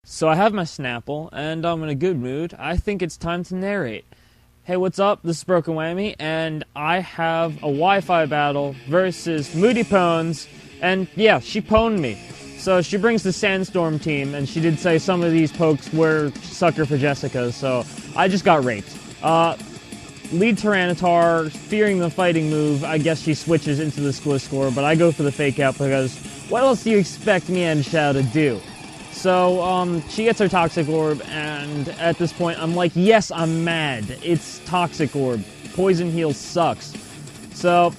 So I have my Snapple, and I'm in a good mood. I think it's time to narrate. Hey, what's up? This is Broken Whammy, and I have a Wi-Fi battle versus MootyPwns, and yeah, she pwned me. So she brings the Sandstorm team, and she did say some of these pokes were sucker for Jessica, so I just got raped. Lead Tyranitar, fearing the fighting move, I guess she switches into the Gliscor, but I go for the fake out because what else do you expect me and Shao to do? So, she gets her Toxic Orb, and at this point, I'm like, yes, I'm mad. It's Toxic Orb. Poison Heal sucks. So,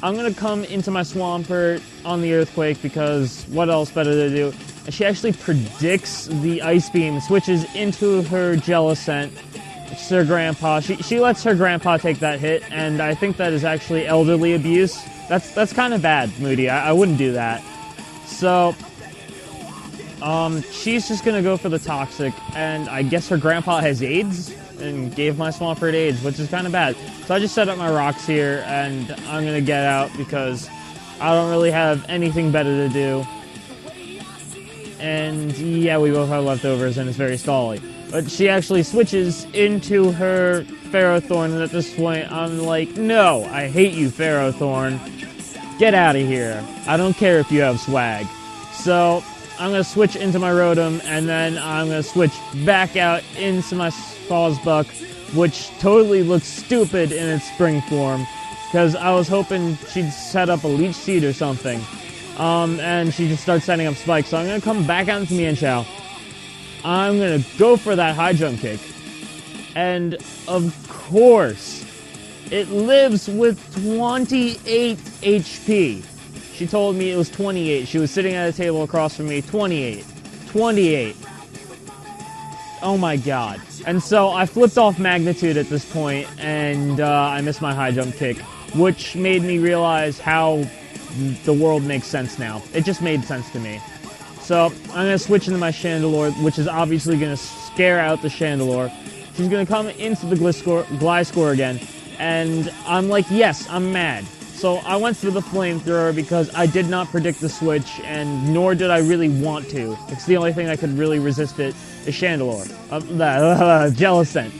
I'm gonna come into my Swampert on the Earthquake, because what else better to do? And she actually predicts the Ice Beam, switches into her Jellicent, which is her grandpa. She lets her grandpa take that hit, and I think that is actually elderly abuse. That's kind of bad, Moody. I wouldn't do that. So, she's just gonna go for the Toxic, and I guess her grandpa has AIDS, and gave my Swampert AIDS, which is kind of bad. So I just set up my rocks here, and I'm gonna get out because I don't really have anything better to do. And yeah, we both have leftovers, and it's very stally. But she actually switches into her Ferrothorn, and at this point, I'm like, no, I hate you, Ferrothorn. Get out of here. I don't care if you have swag. So, I'm going to switch into my Rotom, and then I'm going to switch back out into my Sawsbuck, which totally looks stupid in its spring form, because I was hoping she'd set up a Leech Seed or something. And she just starts setting up spikes, so I'm going to come back out into Mienshao. I'm going to go for that high jump kick, and of course, it lives with 28 HP. She told me it was 28. She was sitting at a table across from me. 28. 28. Oh my god. And so I flipped off Magnitude at this point, and I missed my high jump kick, which made me realize how the world makes sense now. It just made sense to me. So I'm going to switch into my Chandelure, which is obviously going to scare out the Chandelure. She's going to come into the Gliscor again, and I'm like, yes, I'm mad. So I went for the Flamethrower because I did not predict the switch, and nor did I really want to. It's the only thing that could really resist it, is Chandelure. Jellicent.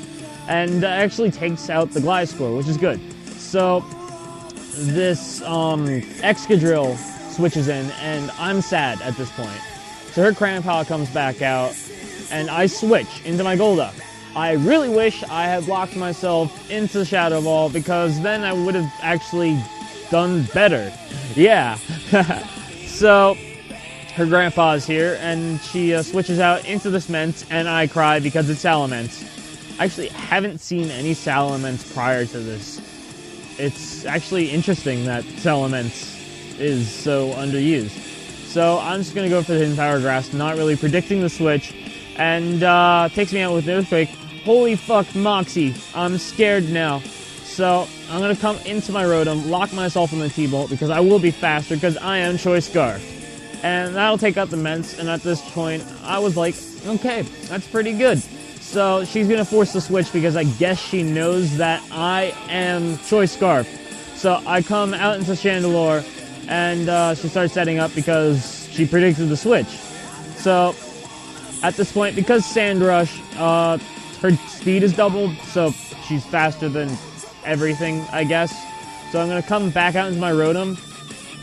And actually takes out the Gliscor, which is good. So this Excadrill switches in, and I'm sad at this point. So her Crampow comes back out, and I switch into my Golduck. I really wish I had locked myself into Shadow Ball, because then I would have actually done better. Yeah. So, her grandpa's here, and she switches out into the Cement, and I cry because it's Salamence. I actually haven't seen any Salamence prior to this. It's actually interesting that Salamence is so underused. So, I'm just going to go for the Hidden Power Grass, not really predicting the switch, and takes me out with an Earthquake. Holy fuck, Moxie. I'm scared now. So, I'm going to come into my Rotom, lock myself in the T-Bolt, because I will be faster, because I am Choice Scarf. And that'll take out the Mence, and at this point, I was like, okay, that's pretty good. So, she's going to force the switch, because I guess she knows that I am Choice Scarf. So, I come out into Chandelure, and she starts setting up because she predicted the switch. So, at this point, because Sand Rush, her speed is doubled, so she's faster than everything, I guess. So I'm going to come back out into my Rotom,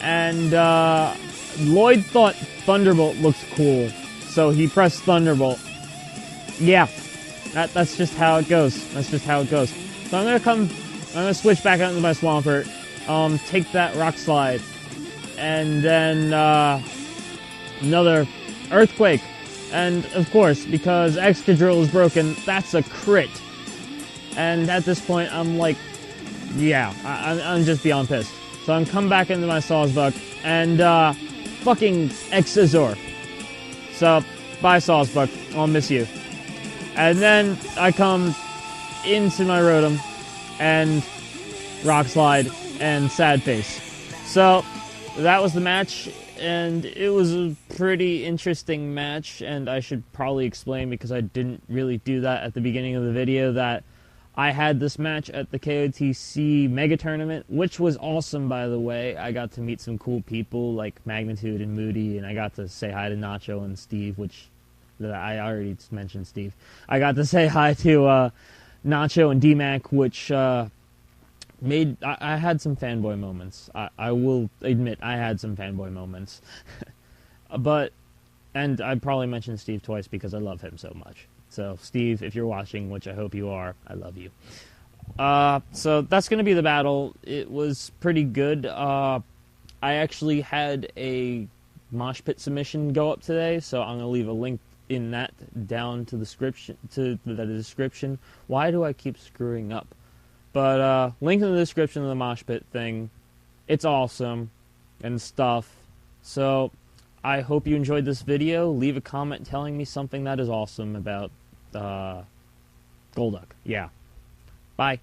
and Lloyd thought Thunderbolt looks cool, so he pressed Thunderbolt. Yeah, that's just how it goes. That's just how it goes. So I'm going to switch back out into my Swampert, take that Rock Slide, and then another Earthquake. And, of course, because Excadrill is broken, that's a crit. And at this point, I'm like, yeah, I'm just beyond pissed. So I'm come back into my Sawsbuck, and fucking Exazor. So, bye Sawsbuck, I'll miss you. And then I come into my Rotom, and Rock Slide, and Sad Face. So, that was the match. And it was a pretty interesting match, and I should probably explain, because I didn't really do that at the beginning of the video, that I had this match at the KOTC Mega Tournament, which was awesome, by the way. I got to meet some cool people like Magnitude and Moody, and I got to say hi to Nacho and Steve, which I already mentioned Steve. I got to say hi to Nacho and D-Mac, which made... I had some fanboy moments. I will admit I had some fanboy moments. But... And I probably mentioned Steve twice because I love him so much. So, Steve, if you're watching, which I hope you are, I love you. So that's going to be the battle. It was pretty good. I actually had a mosh pit submission go up today, so I'm going to leave a link in that down to the description. Why do I keep screwing up? But link in the description of the mosh pit thing. It's awesome and stuff. So I hope you enjoyed this video. Leave a comment telling me something that is awesome about Golduck. Yeah. Bye.